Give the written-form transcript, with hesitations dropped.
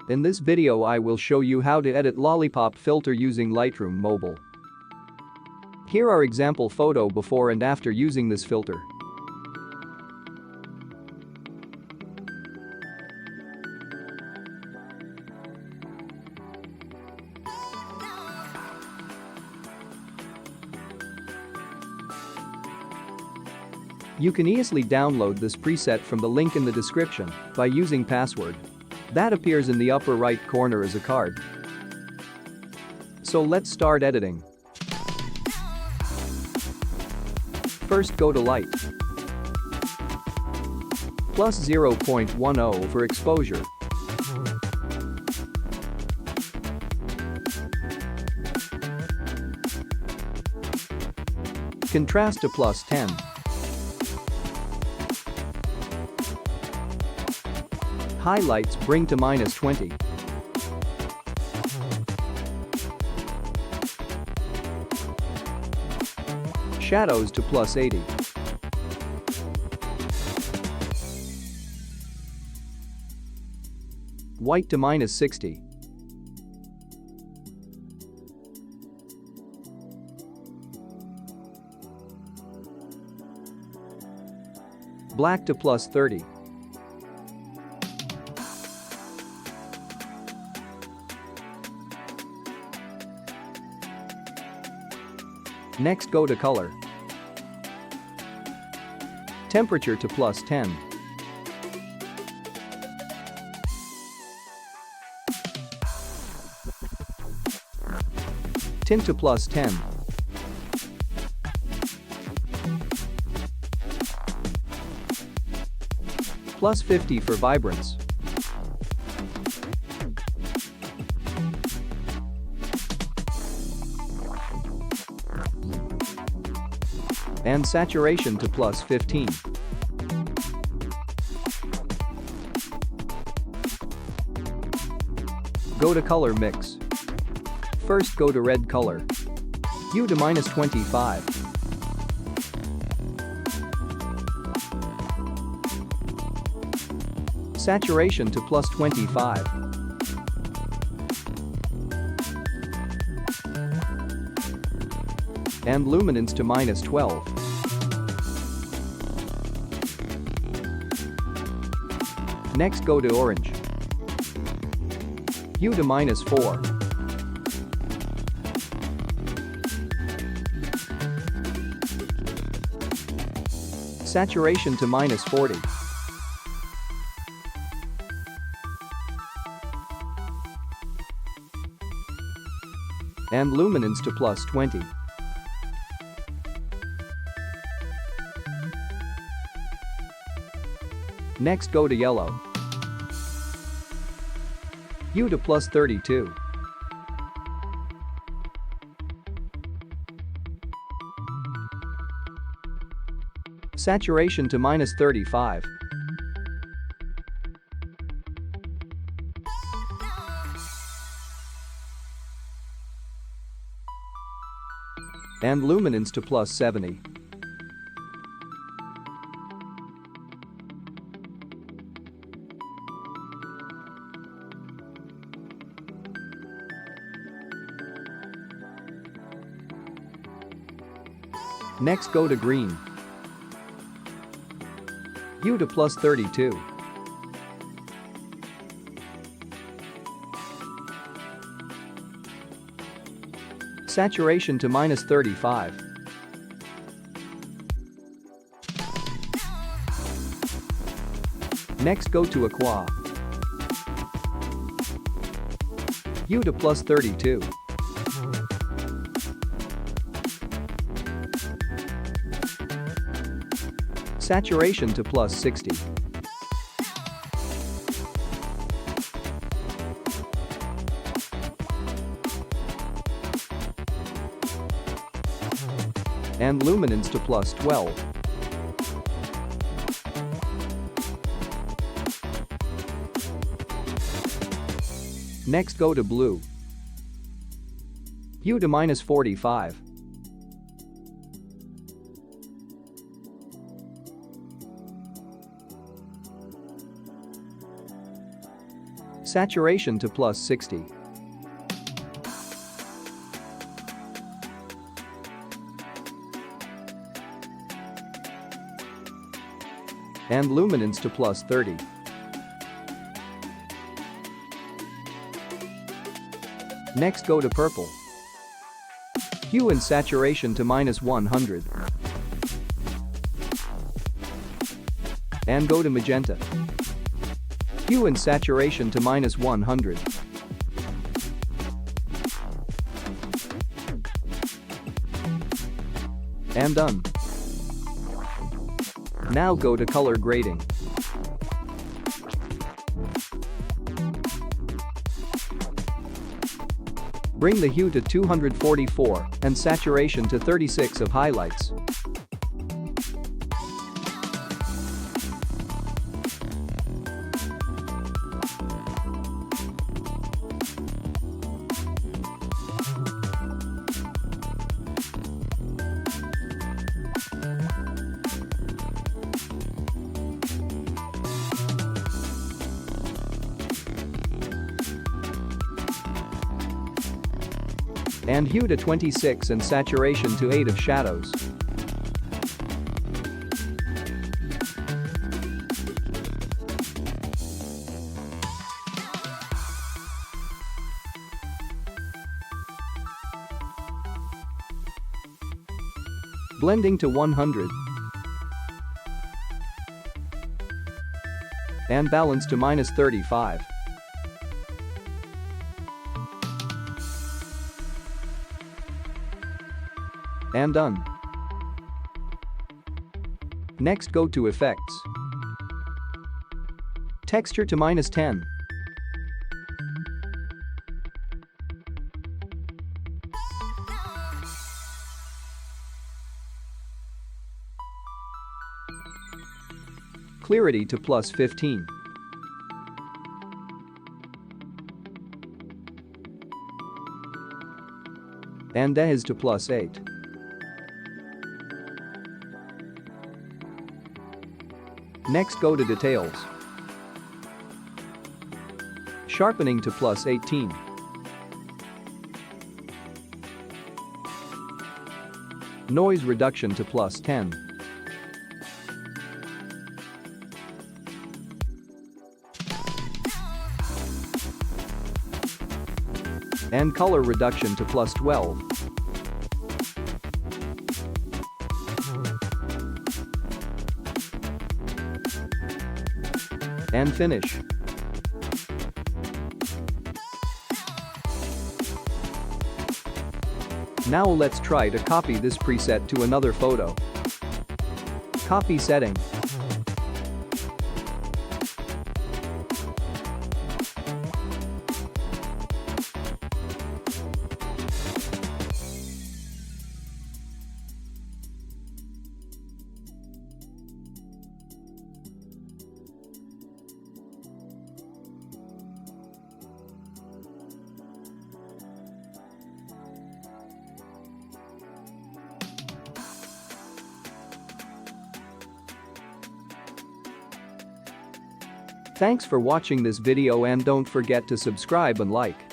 In this video I will show you how to edit Lollipop filter using Lightroom mobile. Here are example photo before and after using this filter. You can easily download this preset from the link in the description by using password that appears in the upper right corner as a card. So let's start editing. First go to Light plus 0.10 for exposure. Contrast to plus 10. Highlights bring to minus 20. Shadows to plus 80. White to minus 60. Black to plus 30. Next go to color. Temperature to plus 10. Tint to plus 10. Plus 50 for vibrance. And saturation to plus 15. Go to color mix. First go to red color. Hue to minus 25. Saturation to plus 25. And luminance to minus 12. Next go to orange. Hue to minus 4. Saturation to minus 40. And luminance to plus 20. Next go to yellow. Hue to plus 32. Saturation to minus 35. And luminance to plus 70. Next go to green. Hue to plus 32. Saturation to minus 35. Next go to aqua. Hue to plus 32. Saturation to plus 60. And luminance to plus 12. Next go to blue. Hue to minus 45. Saturation to +60. And luminance to +30. Next, go to purple. Hue and saturation to -100. And go to magenta. Hue and saturation to -100. And done. Now go to color grading. Bring the hue to 244 and saturation to 36 of highlights. And hue to 26 and saturation to 8 of shadows. Blending to 100. And balance to -35. And done. Next, go to Effects. Texture to -10. Clarity to +15. And Dehaz to +8. Next, go to Details. Sharpening to +18. Noise reduction to +10. And color reduction to +12. And finish. Now let's try to copy this preset to another photo. Copy setting. Thanks for watching this video and don't forget to subscribe and like.